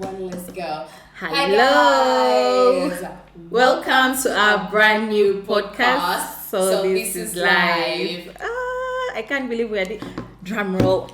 one, let's go. Hello. Hi guys. Welcome to our brand new podcast. So this is live. I can't believe we are drum roll.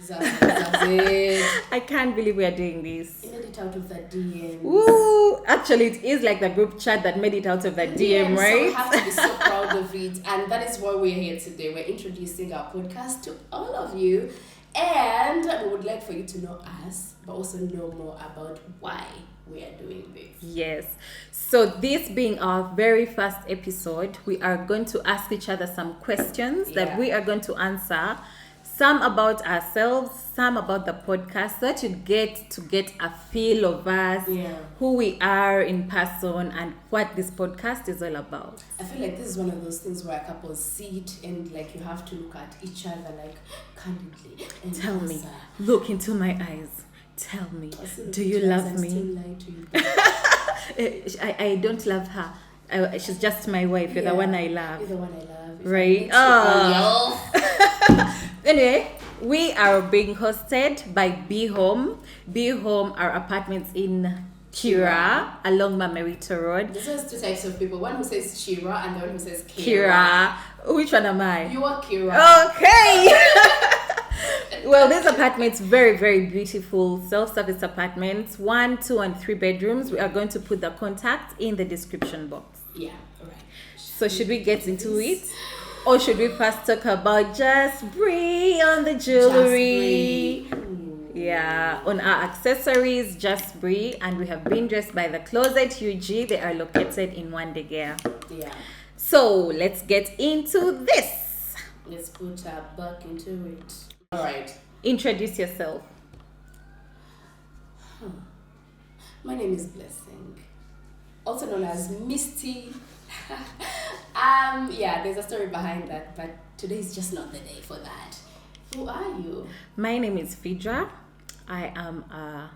That's it. I can't believe we are doing this. You made it out of the DMs. Woo! Actually, it is like the group chat that made it out of the DM, So right? we have to be so proud of it, and that is why we're here today. We're introducing our podcast to all of you, and we would like for you to know us, but also know more about why we are doing this. Yes. So this being our very first episode, we are going to ask each other some questions that we are going to answer. Some about ourselves, some about the podcast, so that you get a feel of us, who we are in person, and what this podcast is all about. I feel like this is one of those things where couples sit and like you have to look at each other like candidly and Tell me, answer. look into my eyes. Tell me, Also, do you because love I me? still lie to you. I don't love her. She's just my wife. You're the one I love. You're the one I love. If Right? Anyway, we are being hosted by Behomu. Behomu are apartments in Kira along Mamerito Road. There's two types of people. One who says Chira and the one who says Kira. Which one am I? You are Kira. Okay. Well, this apartment's very, very beautiful self-service apartments. 1, 2, and 3 bedrooms. We are going to put the contact in the description box. Yeah, right. So should we get into it? Or should we first talk about just Bree on the jewelry? Yeah, on our accessories, just Bree. And we have been dressed by the Kloset Ug. They are located in Wandegea. Yeah. So let's get into this. Let's put our back into it. All right. Introduce yourself. My name is Blessing, also known as Misty. There's a story behind that, but today is just not the day for that. Who are you? My name is Phaedra. I am a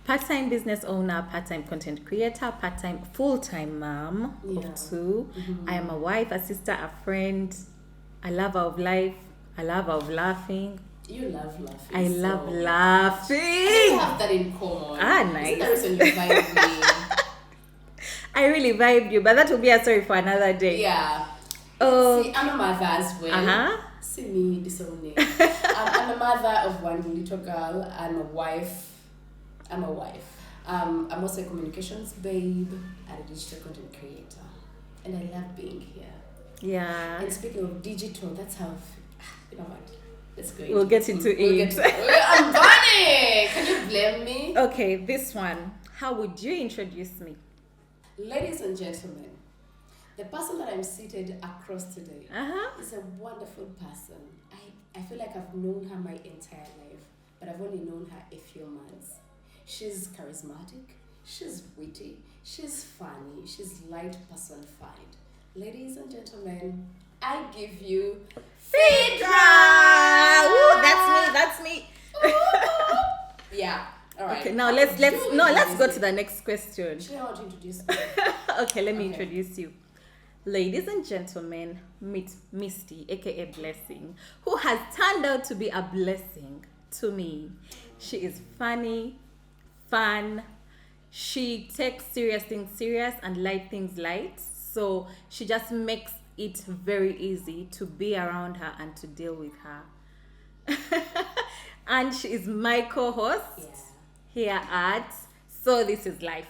part-time business owner, part-time content creator, part-time, full-time mom of 2. Mm-hmm. I am a wife, a sister, a friend, a lover of life, a lover of laughing. You love laughing. I love We laughing. have that in common. Nice. Isn't that reason you vibe me? I really vibed you, but that will be a story for another day. Yeah. Oh. See, I'm a mother as well. See me disowning. I'm a mother of one little girl. I'm a wife. I'm also a communications babe and a digital content creator. And I love being here. Yeah. And speaking of digital, that's how, you know what? Let's go. We'll get into it. I'm burning! Can you blame me? Okay, this one. How would you introduce me? Ladies and gentlemen, the person that I'm seated across today is a wonderful person. I feel like I've known her my entire life, but I've only known her a few months. She's charismatic, she's witty, she's funny, she's light personified. Ladies and gentlemen, I give you Phaedra! Woo, that's me. Yeah. All right. Okay, now let's go to the next question. Should I want to introduce me? Okay, let me introduce you. Ladies and gentlemen, meet Misty, aka Blessing, who has turned out to be a blessing to me. She is funny, fun. She takes serious things serious and light things light. So she just makes it very easy to be around her and to deal with her. And she is my co-host here at So This Is Life.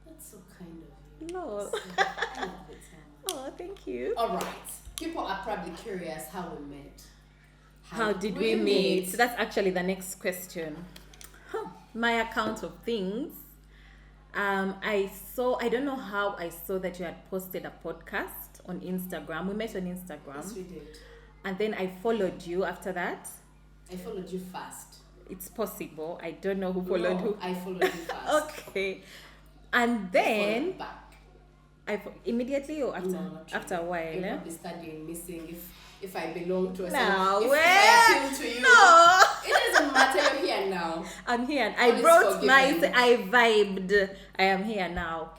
That's so kind of you. No. I love it so much. Oh, thank you. All right. People are probably curious how we met. How did we meet? So that's actually the next question. My account of things. I don't know how I saw that you had posted a podcast on Instagram. We met on Instagram. Yes, we did. And then I followed you after that. I followed you first. It's possible. I don't know who followed who. I followed you first. Okay. And then back. immediately or after? No, not after a while. You're Eh? probably studying, missing. if I belong to a No, if I appeal to you. No. It doesn't matter, you're here now. I'm here. I vibed. I am here now.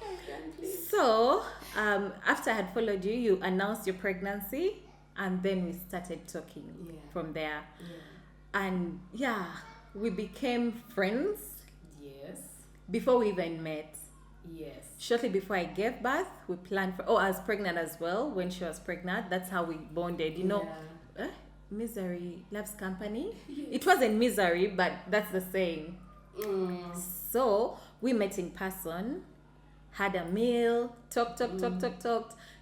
So, after I had followed you, you announced your pregnancy, and then we started talking from there. Yeah. And we became friends. Yes. Before we even met. Yes. Shortly before I gave birth, we planned for. I was pregnant as well. When she was pregnant, that's how we bonded. You know, misery loves company. Yes. It wasn't misery, but that's the saying. So we met in person, had a meal, talked.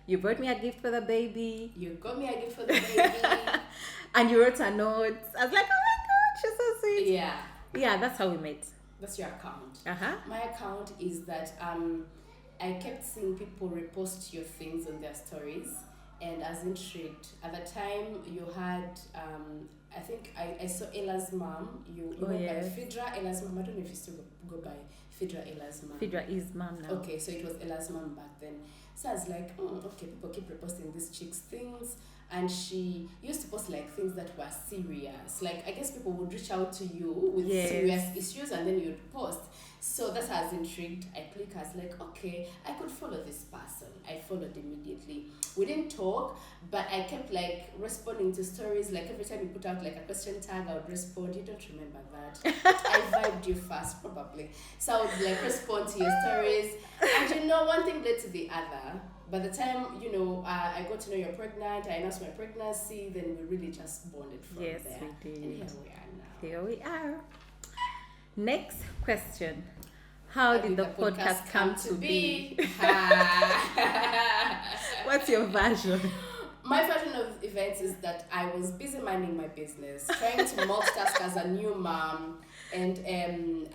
You brought me a gift for the baby. You got me a gift for the baby. And you wrote a note. I was like, oh my God, she's so sweet. Yeah. Yeah, that's how we met. That's your account. My account is that I kept seeing people repost your things on their stories, and I was intrigued. At the time, you had, I think I saw Ella's mom. You go by Phaedra, Ella's mom. I don't know if you still go by Phaedra, Ella's mom. Phaedra is mom now. Okay, so it was Ella's mom back then. So I was like, okay, people keep reposting this chick's things. And she used to post like things that were serious. Like, I guess people would reach out to you with serious issues, and then you'd post. So that's how I was intrigued. I clicked, I was like, okay, I could follow this person. I followed immediately. We didn't talk, but I kept like responding to stories. Like every time you put out like a question tag, I would respond. You don't remember that. I vibed you fast, probably. So I would like respond to your stories. And you know, one thing led to the other. By the time, I got to know you're pregnant, I announced my pregnancy, then we really just bonded from there. Yes, we did. And here we are now. Here we are. Next question. How did the podcast come to be? What's your version? My version of events is that I was busy minding my business, trying to multitask as a new mom and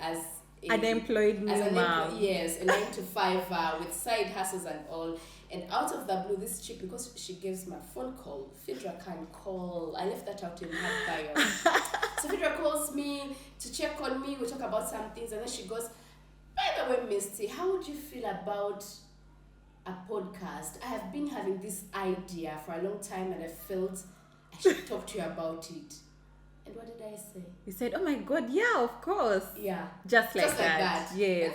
as an employed new mom. Yes, a 9 to 5 with side hustles and all. And out of the blue, this chick, because she gives my phone call, Phaedra can call. I left that out in her bio. So Phaedra calls me to check on me. We talk about some things, and then she goes, by the way, Misty, how would you feel about a podcast? I have been having this idea for a long time, and I felt I should talk to you about it. And what did I say? You said, "Oh my God, yeah, of course." Yeah. Just like that. Yes.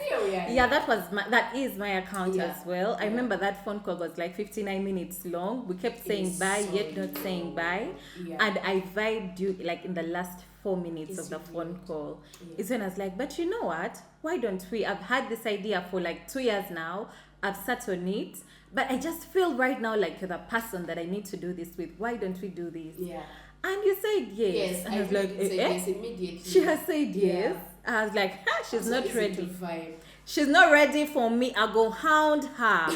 Yeah, that is my account as well. I remember that phone call was like 59 minutes long. We kept saying bye, yet not saying bye. Yeah. And I vibed you like in the last 4 minutes of the phone call. Yeah. It's when I was like, but you know what? Why don't we? I've had this idea for like 2 years now. I've sat on it. But I just feel right now like you're the person that I need to do this with. Why don't we do this? Yeah. And you said yes. Yes, and I was like, yes immediately. She has said yes. I was like, she's not ready. She's not ready for me. I go hound her.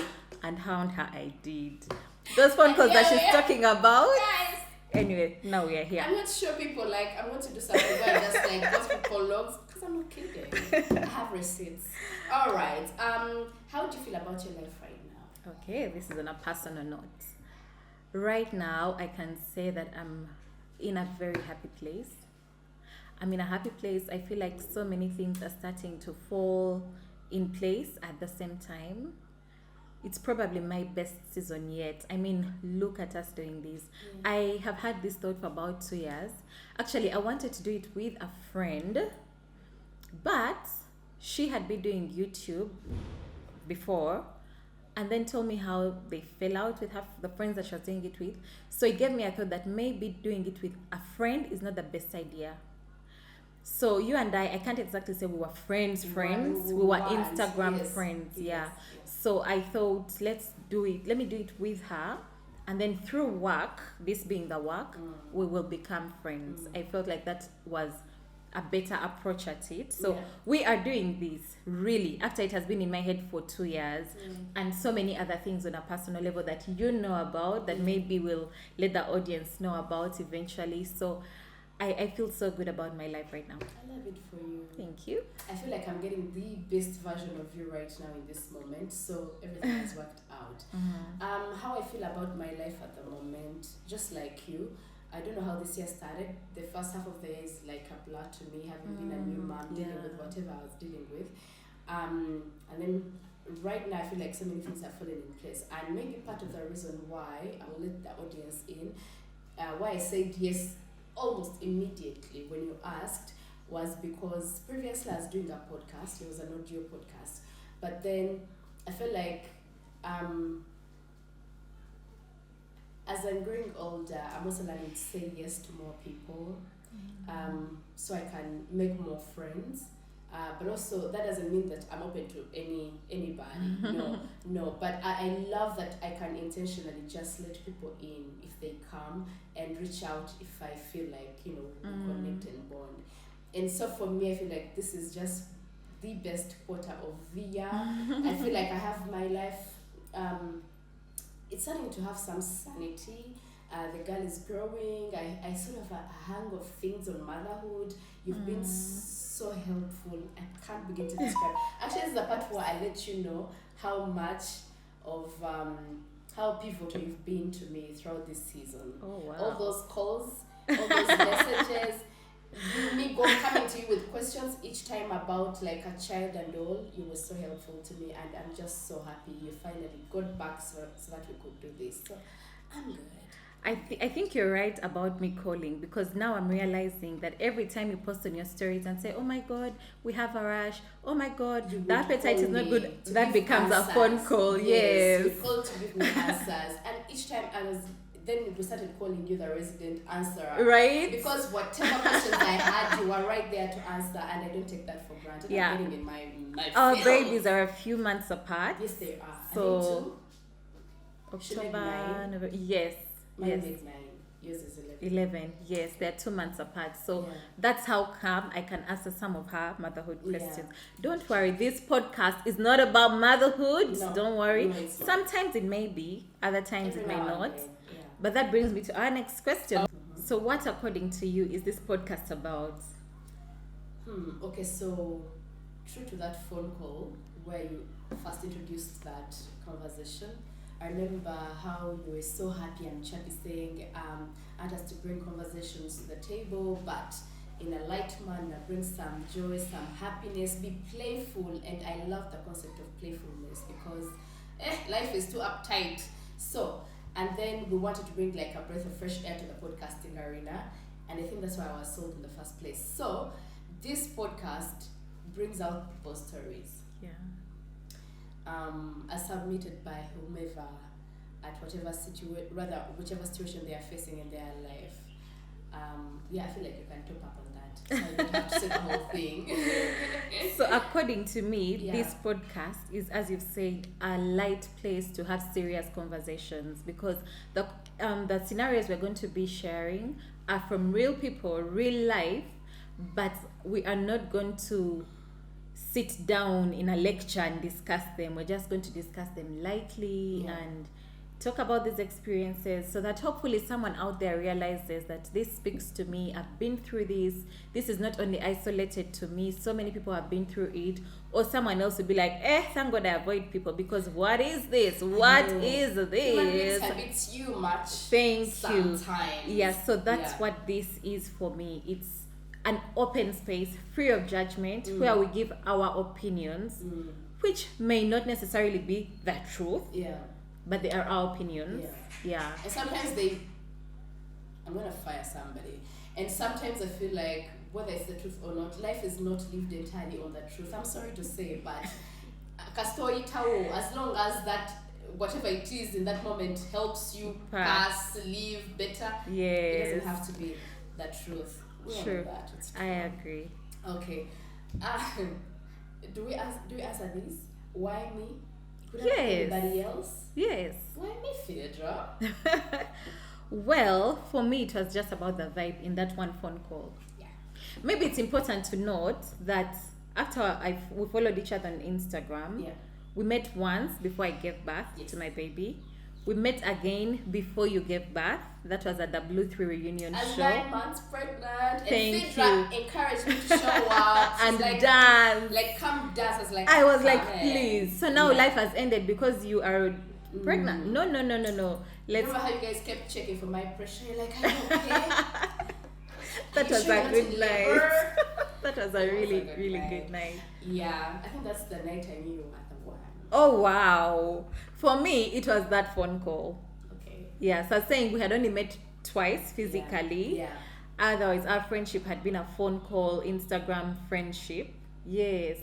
And hound her I did. Those phone calls that she's talking about. Guys. Anyway, now we are here. I'm not sure people like, I'm going to do something where I just like gospel call logs, because I'm not kidding. I have receipts. All right. How do you feel about your life right now? Okay, this is on a personal note. Right now, I can say that I'm in a very happy place. I'm in a happy place. I feel like so many things are starting to fall in place at the same time. It's probably my best season yet. I mean, look at us doing this. I have had this thought for about 2 years. Actually, I wanted to do it with a friend, but she had been doing YouTube before and then told me how they fell out with the friends that she was doing it with. So it gave me a thought that maybe doing it with a friend is not the best idea. So you and I can't exactly say we were friends. We were Instagram friends, yeah. So I thought, let's do it. Let me do it with her. And then through work, this being the work, we will become friends. I felt like that was a better approach at it. So we are doing this really after it has been in my head for 2 years and so many other things on a personal level that you know about that maybe we'll let the audience know about eventually. So I feel so good about my life right now. I love it for you. Thank you. I feel like I'm getting the best version of you right now in this moment. So everything has worked out. How I feel about my life at the moment, just like you, I don't know how this year started. The first half of the year is like a blur to me, having been a new mom, dealing with whatever I was dealing with. And then right now I feel like so many things are falling in place. And maybe part of the reason why I will let the audience in, why I said yes almost immediately when you asked was because previously I was doing a podcast. It was an audio podcast. But then I feel like as I'm growing older, I'm also learning to say yes to more people, so I can make more friends. But also that doesn't mean that I'm open to anybody. No. But I love that I can intentionally just let people in if they come and reach out if I feel like we connect and bond. And so for me, I feel like this is just the best quarter of the year. I feel like I have my life. It's starting to have some sanity. The girl is growing. I sort of a hang of things on motherhood. You've been so helpful. I can't begin to describe. Actually, this is the part where I let you know how much of how pivotal you've been to me throughout this season. Oh wow! All those calls, all those messages. Me coming to you with questions each time about like a child and all, you were so helpful to me, and I'm just so happy you finally got back so that we could do this. So I'm good. I think you're right about me calling, because now I'm realizing that every time you post on your stories and say, oh my God, we have a rash, oh my God, the appetite is not good, that becomes answers. A phone call. Yes. You called to give me answers, and each time then we started calling you the resident answerer. Right? Because whatever questions I had, you were right there to answer, and I don't take that for granted. Yeah. I'm getting in my Our field. babies are a few months apart. Yes, they are. So, I think October, November. Yes. Mine yes. is 9. Yours is 11. 11. Yes, they're 2 months apart. So that's how come I can answer some of her motherhood questions. Don't worry, this podcast is not about motherhood. No. Don't worry. No, sometimes it may be, other times it may not. Yeah. But that brings me to our next question. So what, according to you, is this podcast about? Okay, so true to that phone call where you first introduced that conversation, I remember how you were so happy and chappy saying, I want us to bring conversations to the table, but in a light manner, bring some joy, some happiness, be playful. And I love the concept of playfulness because life is too uptight. So, and then we wanted to bring like a breath of fresh air to the podcasting arena. And I think that's why I was sold in the first place. So, this podcast brings out people's stories. Yeah. As submitted by whomever at whichever situation they are facing in their life. I feel like you can top up on that. So I don't have to say the whole thing. So according to me, this podcast is, as you've said, a light place to have serious conversations, because the scenarios we're going to be sharing are from real people, real life, but we are not going to sit down in a lecture and discuss them. We're just going to discuss them lightly and talk about these experiences, so that hopefully someone out there realizes that this speaks to me. I've been through this. This is not only isolated to me. So many people have been through it. Or someone else will be like, thank God I avoid people, because what is this? What is this? Human beings have it too much. Thank sometimes. you. Yeah, so that's what this is for me. It's an open space, free of judgment, where we give our opinions, which may not necessarily be the truth, but they are our opinions. Yeah. And sometimes I'm going to fire somebody. And sometimes I feel like, whether it's the truth or not, life is not lived entirely on the truth. I'm sorry to say, but as long as that, whatever it is in that moment helps you pass, live better, it doesn't have to be the truth. Sure, I agree. Okay, do we answer this? Why me? Could yes. Anybody else? Yes. Why me, Phaedra? Well, for me, it was just about the vibe in that one phone call. Yeah. Maybe it's important to note that after we followed each other on Instagram, we met once before I gave birth to my baby. We met again before you gave birth. That was at the Blue 3 reunion show. 9 months pregnant. Thank you. Encouraged me to show up. And like, dance. Like, come dance. I was like, please. So now life has ended because you are pregnant. No. Remember how you guys kept checking for my pressure? You're like, are you okay? That was a good night. That was a really good night. Yeah, I think that's the night I knew you were at the one. Oh, wow. For me, it was that phone call. Okay. Yeah, so I was saying we had only met twice physically. Yeah. Otherwise, our friendship had been a phone call, Instagram friendship. Yes.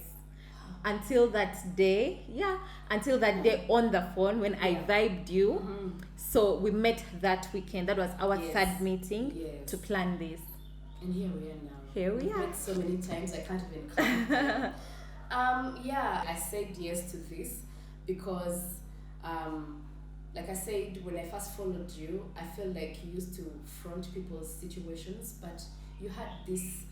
Until that day on the phone when I vibed you. So we met that weekend. That was our third meeting to plan this. And here we are now. Here we are. Met so many times I can't even count. I said yes to this because like I said, when I first followed you, I felt like you used to front people's situations, but you had this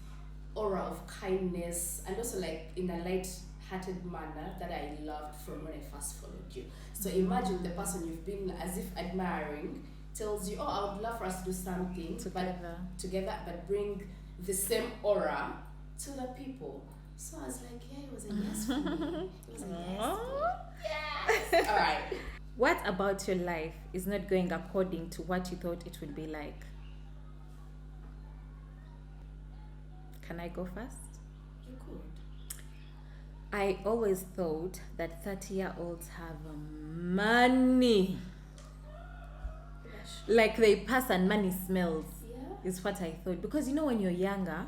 aura of kindness and also like in a light-hearted manner that I loved from when I first followed you. So imagine the person you've been as if admiring tells you, I would love for us to do something together, but bring the same aura to the people. So I was like, it was a yes for me. It was a yes. Yes. All right. What about your life is not going according to what you thought it would be like? Can I go first? You could. I always thought that 30-year-olds have money. Like they pass and money smells. Is what I thought. Because when you're younger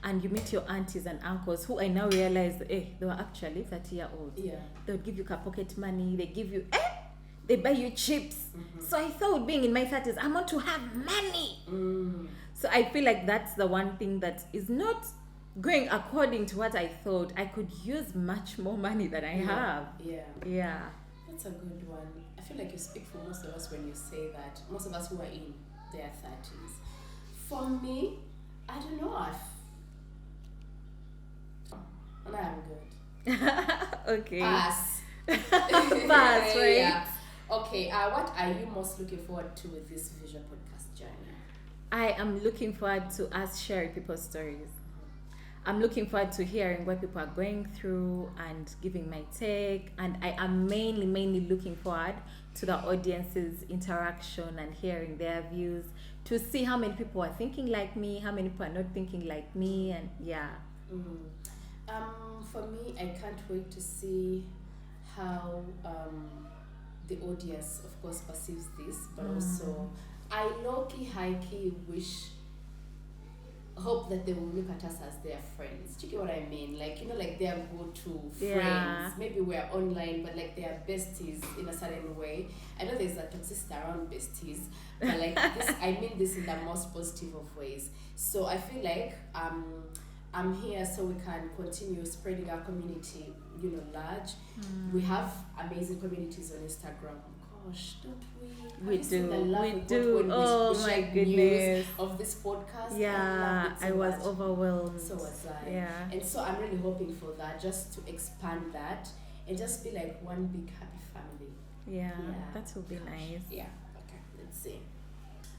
and you meet your aunties and uncles who I now realize, they were actually 30-year-olds. Yeah. They would give you pocket money. They give you, they buy you chips. So I thought being in my 30s, I want to have money. So I feel like that's the one thing that is not going according to what I thought. I could use much more money than I have. Yeah. That's a good one. I feel like you speak for most of us when you say that. Most of us who are in their 30s. For me, I don't know. I'm good. Okay. Pass. Pass, right? Yeah. Okay. What are you most looking forward to with this visual podcast journey? I am looking forward to us sharing people's stories. I'm looking forward to hearing what people are going through and giving my take. And I am mainly looking forward to the audience's interaction and hearing their views, to see how many people are thinking like me, how many people are not thinking like me, and for me, I can't wait to see how the audience, of course, perceives this, but also I low-key, high-key hope that they will look at us as their friends. Do you get what I mean? Like, like their go-to friends. Maybe we're online, but like they are besties in a certain way. I know there's a toxicity around besties, but like this, I mean this in the most positive of ways. So I feel like I'm here so we can continue spreading our community, large. We have amazing communities on Instagram. Gosh, don't we? We do. Oh my goodness. Of this podcast. Yeah, I was overwhelmed. So was I. Yeah. And so I'm really hoping for that, just to expand that and just be like one big happy family. Yeah. That would be nice. Yeah. Okay. Let's see.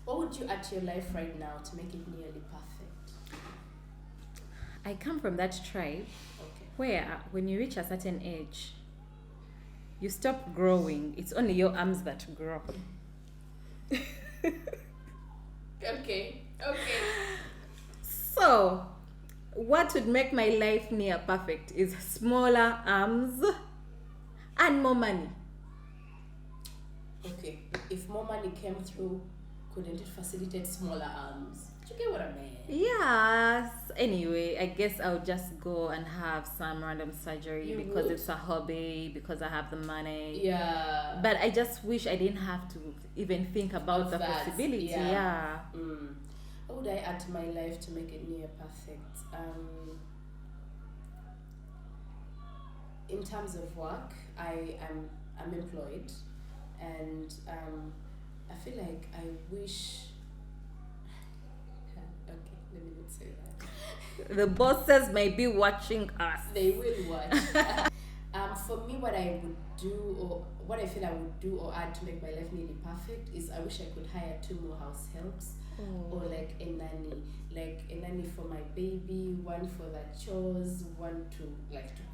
What would you add to your life right now to make it nearly perfect? I come from that tribe where when you reach a certain age, you stop growing. It's only your arms that grow. Okay. So, what would make my life near perfect is smaller arms and more money. Okay. If more money came through, couldn't it facilitate smaller arms? Do you get what I mean? Yes. Anyway, I guess I'll just go and have some random surgery because it's a hobby, because I have the money. Yeah. But I just wish I didn't have to even think about the possibility. Yeah. What would I add to my life to make it near perfect? In terms of work, I'm employed, and I feel like I wish. Okay, let me not say that. The bosses may be watching us. They will watch. For me, what I would do, or what I feel I would do or add to make my life nearly perfect, is I wish I could hire 2 more house helps, or like a nanny for my baby, one for the chores, one to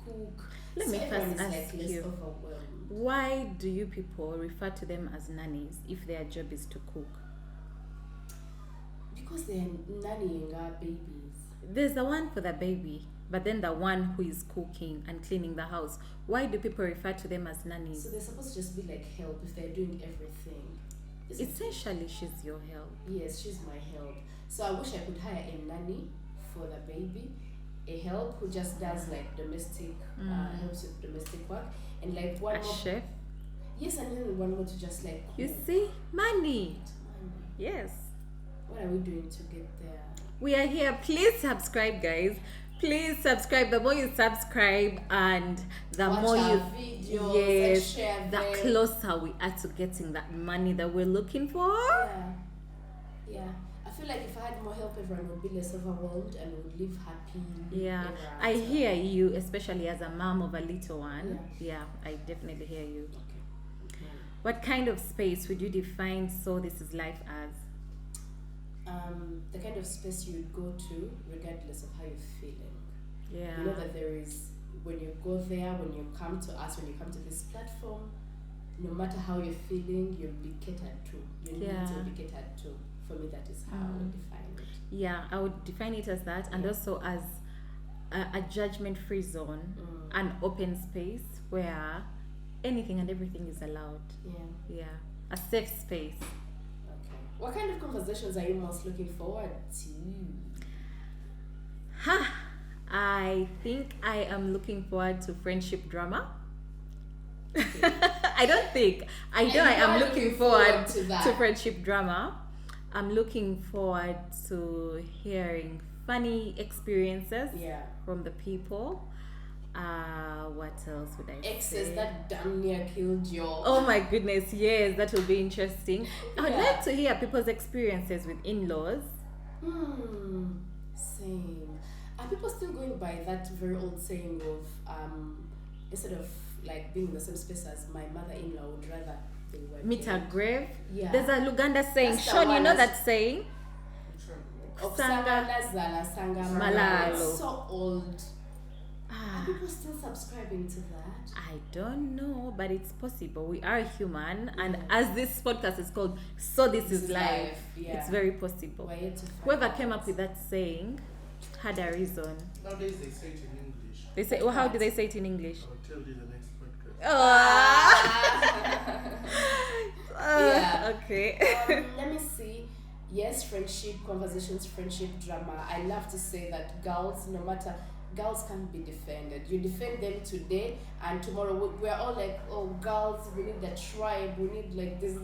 cook. Let me first ask you, overwhelmed. Why do you people refer to them as nannies if their job is to cook? Because they're nannying our babies. There's the one for the baby, but then the one who is cooking and cleaning the house. Why do people refer to them as nannies? So they're supposed to just be like help if they're doing everything. Essentially, she's your help. Yes, she's my help. So I wish I could hire a nanny for the baby, a help who just does like domestic, helps with domestic work, and like one more chef. Yes, and then one more to just like cook. You see, money. Yes. What are we doing to get there? We are here. Please subscribe, guys. Please subscribe. The more you subscribe and the Watch more you videos, yes, share the closer we are to getting that money that we're looking for. Yeah. I feel like if I had more help, everyone would be less overwhelmed and would live happy. Yeah, I hear you, especially as a mom of a little one. Yeah, I definitely hear you. Okay. What kind of space would you define So This Is Life as? The kind of space you would go to regardless of how you're feeling. Yeah. You know that there is, when you go there, when you come to us, when you come to this platform, no matter how you're feeling, you'll be catered to. Your needs will be catered to. For me, that is how I would define it. Yeah, I would define it as that, and also as a judgment-free zone, an open space where anything and everything is allowed. Yeah, a safe space. Okay. What kind of conversations are you most looking forward to? I think I am looking forward to friendship drama. I know I am looking forward to friendship drama. I'm looking forward to hearing funny experiences from the people. What else would I say? Exes that damn near killed you. Oh my goodness, yes, that will be interesting. I would like to hear people's experiences with in-laws. Same. Are people still going by that very old saying of instead of like being in the same space as my mother-in-law, would rather they were meet her grave? Yeah. There's a Luganda saying. Sean, you know that saying? Sanga Lazala, Sanga Malalo. It's so old. Are people still subscribing to that? I don't know, but it's possible. We are human, and as this podcast is called, So This Is Life. It's very possible. Whoever came up with that saying had a reason. Nowadays they say it in English. They say, well, how do they say it in English? I'll tell you the next podcast. Okay. Let me see. Yes, friendship conversations, friendship drama. I love to say that girls, no matter, girls can't be defended. You defend them today, and tomorrow we're all like, oh, girls, we need the tribe, we need like this,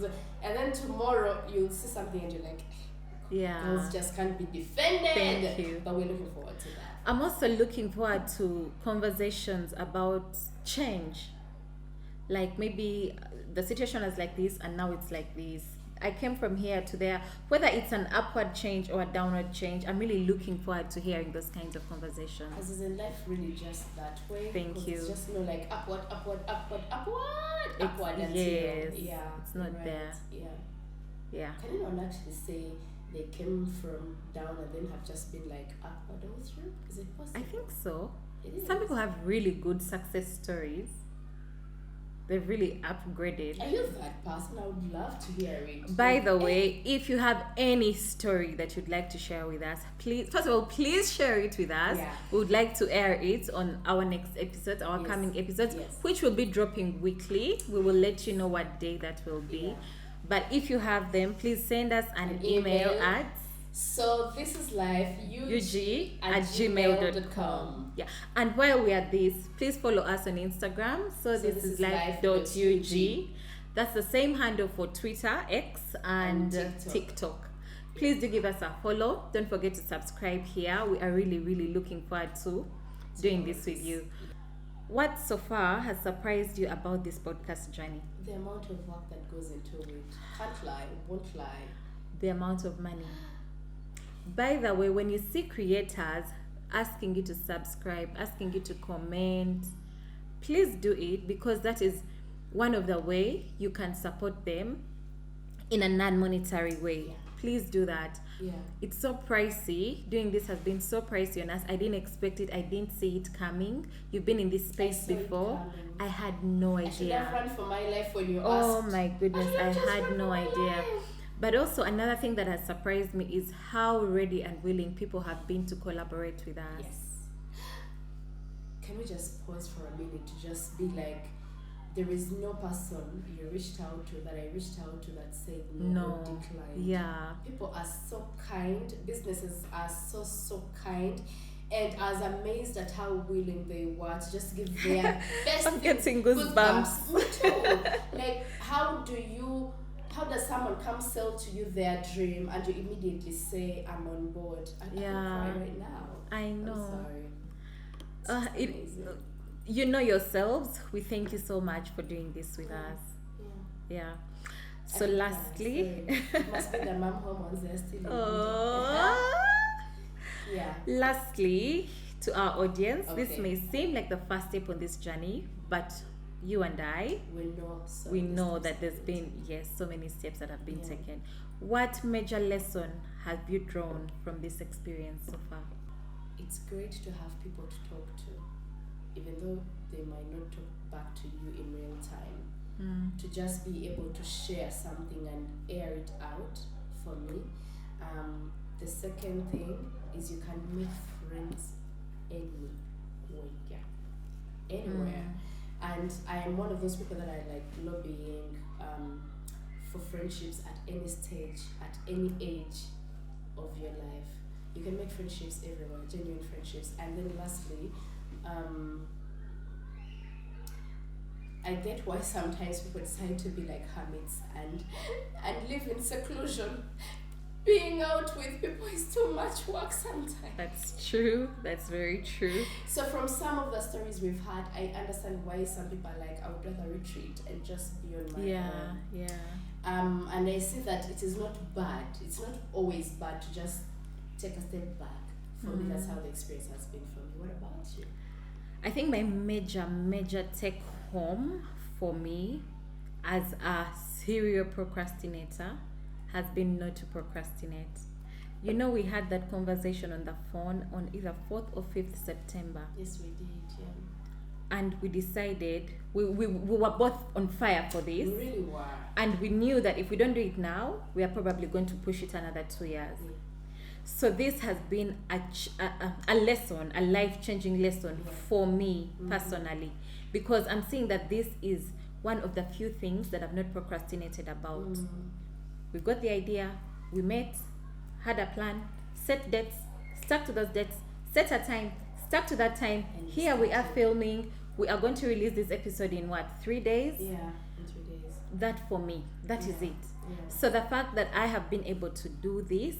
and then tomorrow you'll see something and you're like, girls just can't be defended. Thank you. But we're looking forward to that. I'm also looking forward to conversations about change. Like maybe the situation was like this and now it's like this. I came from here to there. Whether it's an upward change or a downward change, I'm really looking forward to hearing those kinds of conversations. Because isn't life really just that way? Thank you. It's just like upward until it's not there. Yeah. Can you not actually say they came from down and then have just been like upward all through? Is it possible? I think so. It is. Some people have really good success stories. They've really upgraded. Are you that person? I would love to hear it. By the way, if you have any story that you'd like to share with us, please, first of all, please share it with us. We would like to air it on our next episode, our coming episodes, which will be dropping weekly. We will let you know what day that will be. But if you have them, please send us an email at So This Is Life ug@gmail.com. Yeah. And while we are this, please follow us on Instagram. So this is life.ug. That's the same handle for Twitter, X, and TikTok. Please do give us a follow. Don't forget to subscribe here. We are really, really looking forward to doing this with you. What so far has surprised you about this podcast journey? The amount of work that goes into it. Can't lie, won't lie. The amount of money. By the way, when you see creators asking you to subscribe, asking you to comment, please do it, because that is one of the way you can support them in a non-monetary way. Please do that. It's so pricey. Doing this has been so pricey on us. I didn't expect it. I didn't see it coming. You've been in this space before. I had no idea. I should have run for my life when you asked. Oh my goodness, I had no idea. But also another thing that has surprised me is how ready and willing people have been to collaborate with us. Can we just pause for a minute to just be like, there is no person you reached out to that I reached out to that said no, or declined. Yeah. People are so kind. Businesses are so kind. And I was amazed at how willing they were to just give their best. I'm getting goosebumps. Me too. Like, how does someone come sell to you their dream and you immediately say, I'm on board? I can cry right now. I know. I'm sorry. You know yourselves. We thank you so much for doing this with us. Yeah. So lastly, it must be the mom hormones, they're still yeah. Lastly, to our audience, this may seem like the first step on this journey, but you and I, we know that there's been so many steps that have been taken. What major lesson have you drawn from this experience so far? It's great to have people to talk to, even though they might not talk back to you in real time. To just be able to share something and air it out for me. The second thing is you can make friends anywhere. And I am one of those people that I like lobbying for friendships at any stage, at any age of your life. You can make friendships everywhere, genuine friendships. And then lastly, I get why sometimes people decide to be like hermits and live in seclusion. Being out with people is too much work sometimes. That's true. That's very true. So from some of the stories we've had, I understand why some people are like, I would rather retreat and just be on my own. And I see that it is not bad. It's not always bad to just take a step back. For me, that's how the experience has been for me. What about you? I think my major take home for me as a serial procrastinator has been not to procrastinate. You know, we had that conversation on the phone on either 4th or 5th September. Yes, we did, yeah. And we decided, we were both on fire for this. We really were. And we knew that if we don't do it now, we are probably going to push it another 2 years. So this has been a lesson, a life-changing lesson for me personally, because I'm seeing that this is one of the few things that I've not procrastinated about. We got the idea, we met, had a plan, set dates, stuck to those dates, set a time, stuck to that time. And here we are filming. We are going to release this episode in 3 days? Yeah, in 3 days. That for me, that is it. Yeah. So the fact that I have been able to do this,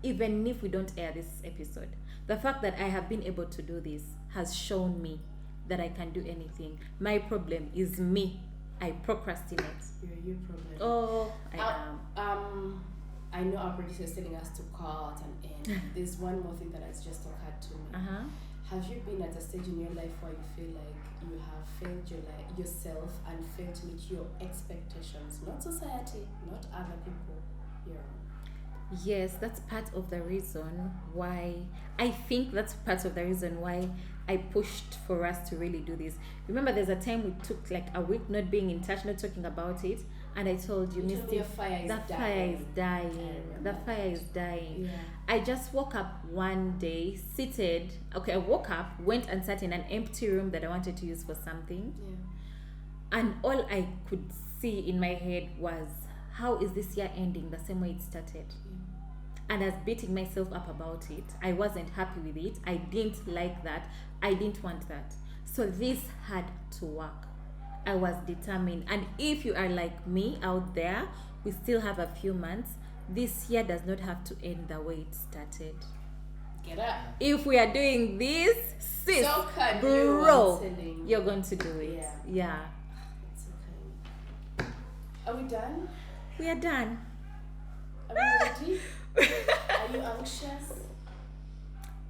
even if we don't air this episode, the fact that I have been able to do this has shown me that I can do anything. My problem is me. I procrastinate. You're your problem. Oh, I am. I know our producer is telling us to cut and end. There's one more thing that has just occurred to me. Have you been at a stage in your life where you feel like you have failed yourself and failed to meet your expectations? Not society, not other people, your own. Yes, that's part of the reason why I pushed for us to really do this. Remember, there's a time we took like a week not being in touch, not talking about it, and I told you, Misty, the fire is dying. Yeah. I just woke up one day, I woke up, went and sat in an empty room that I wanted to use for something. Yeah. And all I could see in my head was, how is this year ending the same way it started? And I was beating myself up about it. I wasn't happy with it. I didn't like that. I didn't want that. So this had to work. I was determined. And if you are like me out there, we still have a few months. This year does not have to end the way it started. Get up. If we are doing this, sis, so bro, you're going to do it. Yeah. It's okay. Are we done? We are done. Are we ready? Are you anxious?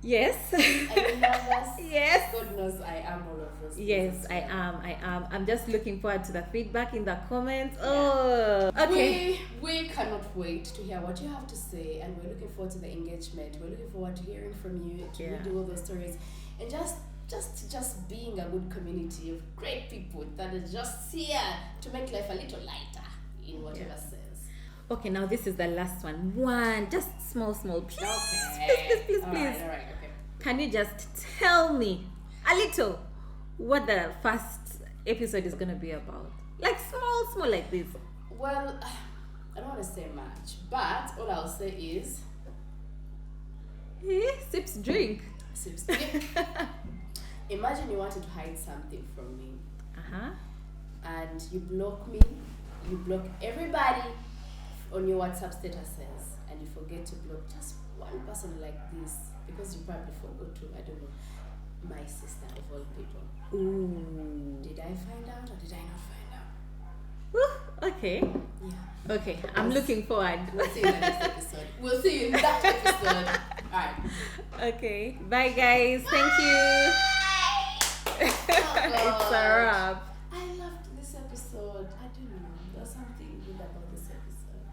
Yes. Are you nervous? Yes. God knows I am all of those. Yes, I am. I'm just looking forward to the feedback in the comments. Oh, okay. We cannot wait to hear what you have to say, and we're looking forward to the engagement. We're looking forward to hearing from you, to reading all those stories, and just being a good community of great people that are just here to make life a little lighter in whatever sense. Okay, now this is the last one. Just small. Please, Okay. please. All right, okay. Can you just tell me a little what the first episode is gonna be about? Like small like this. Well, I don't want to say much, but all I'll say is Sips drink. sips. Imagine you wanted to hide something from me, and you block me, you block everybody on your WhatsApp statuses, and you forget to block just one person like this because you probably forgot to, I don't know, my sister of all people. Ooh. Did I find out or did I not find out? Woo, okay. Yeah. Okay, I'm looking forward. We'll see you in the next episode. We'll see you in that episode. Alright. Okay. Bye guys. Thank you. It's a wrap.